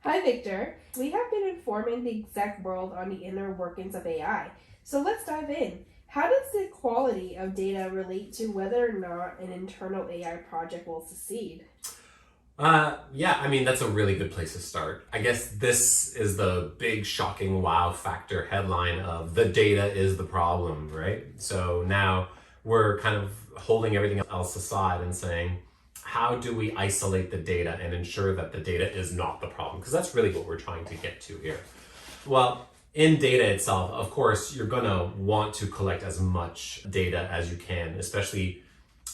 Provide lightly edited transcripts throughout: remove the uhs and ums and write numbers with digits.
Hi, Victor. We have been informing the exec world on the inner workings of AI. So let's dive in. How does the quality of data relate to whether or not an internal AI project will succeed? That's a really good place to start. I guess this is the big shocking wow factor headline of the data is the problem, right? So now we're kind of holding everything else aside and saying, how do we isolate the data and ensure that the data is not the problem? Because that's really what we're trying to get to here. Well, in data itself, of course, you're going to want to collect as much data as you can, especially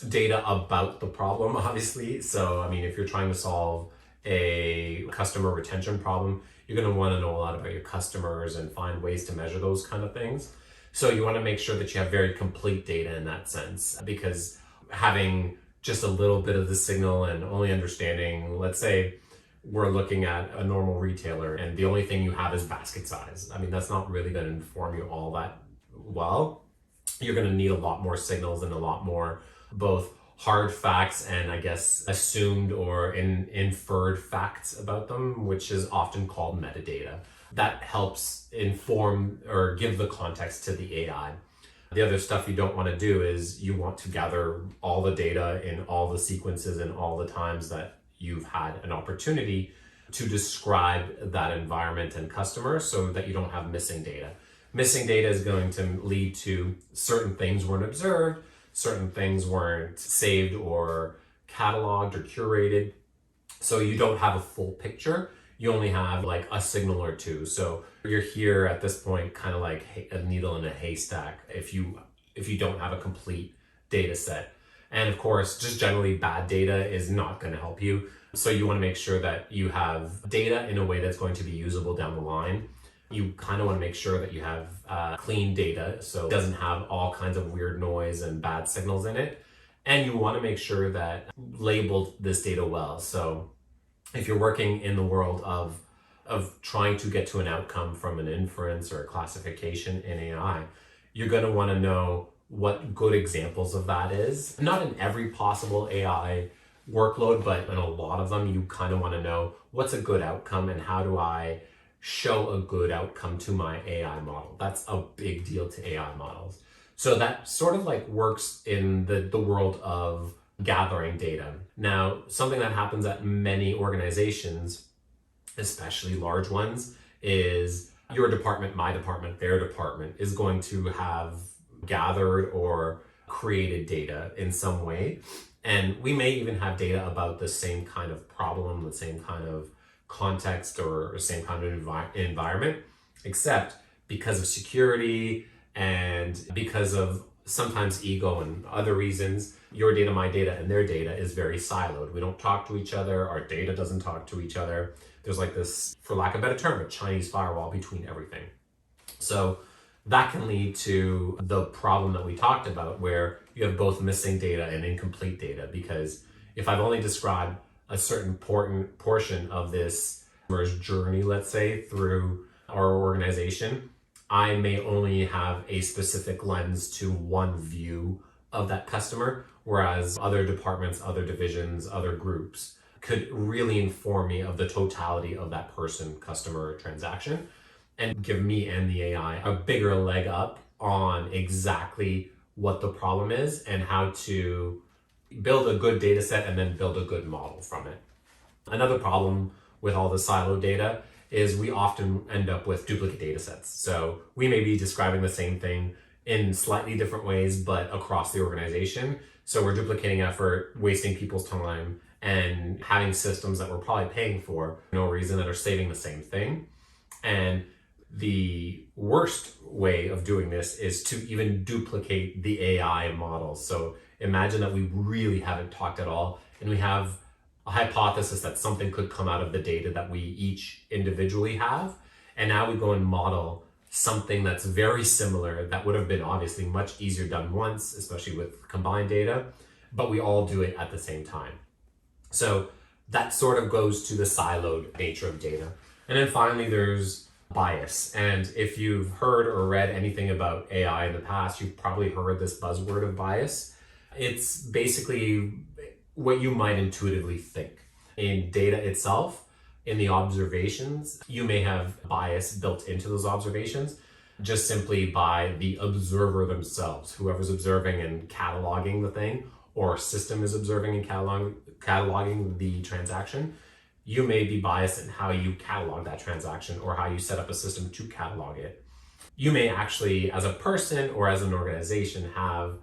data about the problem, obviously. So, if you're trying to solve a customer retention problem, you're going to want to know a lot about your customers and find ways to measure those kind of things. So you want to make sure that you have very complete data in that sense, because having just a little bit of the signal and only understanding, let's say we're looking at a normal retailer and the only thing you have is basket size. That's not really going to inform you all that well. You're going to need a lot more signals and a lot more both hard facts and I guess assumed or inferred facts about them, which is often called metadata. That helps inform or give the context to the AI. The other stuff you don't want to do is you want to gather all the data in all the sequences and all the times that you've had an opportunity to describe that environment and customer so that you don't have missing data. Missing data is going to lead to certain things weren't observed, certain things weren't saved or cataloged or curated. So you don't have a full picture. You only have like a signal or two. So you're here at this point, kind of like a needle in a haystack if you don't have a complete data set. And of course, just generally bad data is not going to help you. So you want to make sure that you have data in a way that's going to be usable down the line. You kind of want to make sure that you have clean data, so it doesn't have all kinds of weird noise and bad signals in it. And you want to make sure that labeled this data well. So if you're working in the world of trying to get to an outcome from an inference or a classification in AI, you're going to want to know what good examples of that is. Not in every possible AI workload, but in a lot of them, you kind of want to know what's a good outcome and how do I show a good outcome to my AI model. That's a big deal to AI models. So that sort of like works in the world of gathering data. Now, something that happens at many organizations, especially large ones, is your department, my department, their department is going to have gathered or created data in some way. And we may even have data about the same kind of problem, the same kind of context or same kind of environment, except because of security and because of sometimes ego and other reasons, your data, my data, and their data is very siloed. We don't talk to each other. Our data doesn't talk to each other. There's like this, for lack of a better term, a Chinese firewall between everything. So that can lead to the problem that we talked about where you have both missing data and incomplete data, because if I've only described a certain important portion of this customer's journey, let's say, through our organization, I may only have a specific lens to one view of that customer, whereas other departments, other divisions, other groups could really inform me of the totality of that person, customer, transaction, and give me and the AI a bigger leg up on exactly what the problem is and how to build a good data set and then build a good model from it. Another problem with all the silo data is we often end up with duplicate data sets. So we may be describing the same thing in slightly different ways, but across the organization. So we're duplicating effort, wasting people's time, and having systems that we're probably paying for no reason that are saving the same thing. And the worst way of doing this is to even duplicate the AI models. So imagine that we really haven't talked at all, and we have a hypothesis that something could come out of the data that we each individually have. And now we go and model something that's very similar that would have been obviously much easier done once, especially with combined data, but we all do it at the same time. So that sort of goes to the siloed nature of data. And then finally, there's bias. And if you've heard or read anything about AI in the past, you've probably heard this buzzword of bias. It's basically what you might intuitively think. In data itself, in the observations, you may have bias built into those observations just simply by the observer themselves. Whoever's observing and cataloging the thing, or system is observing and cataloging the transaction, you may be biased in how you catalog that transaction or how you set up a system to catalog it. You may actually, as a person or as an organization, have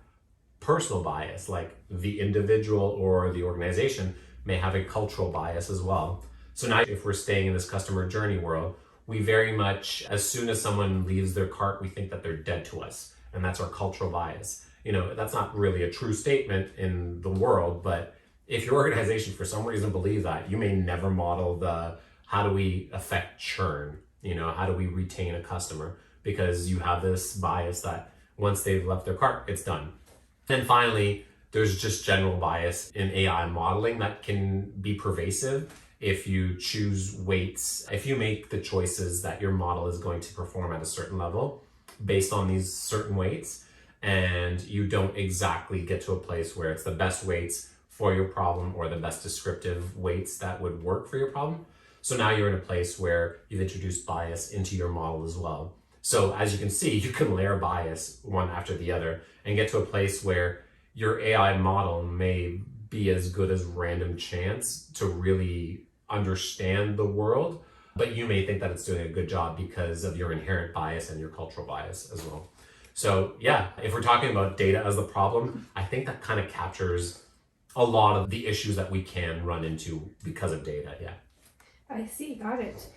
personal bias, like the individual or the organization may have a cultural bias as well. So now if we're staying in this customer journey world, we very much, as soon as someone leaves their cart, we think that they're dead to us. And that's our cultural bias. That's not really a true statement in the world, but if your organization for some reason believes that, you may never model the how do we affect churn, how do we retain a customer, because you have this bias that once they've left their cart, it's done. And finally, there's just general bias in AI modeling that can be pervasive if you choose weights, if you make the choices that your model is going to perform at a certain level based on these certain weights, and you don't exactly get to a place where it's the best weights for your problem or the best descriptive weights that would work for your problem. So now you're in a place where you've introduced bias into your model as well. So as you can see, you can layer bias one after the other and get to a place where your AI model may be as good as random chance to really understand the world, but you may think that it's doing a good job because of your inherent bias and your cultural bias as well. So yeah, if we're talking about data as the problem, I think that kind of captures a lot of the issues that we can run into because of data. Yeah. I see, got it.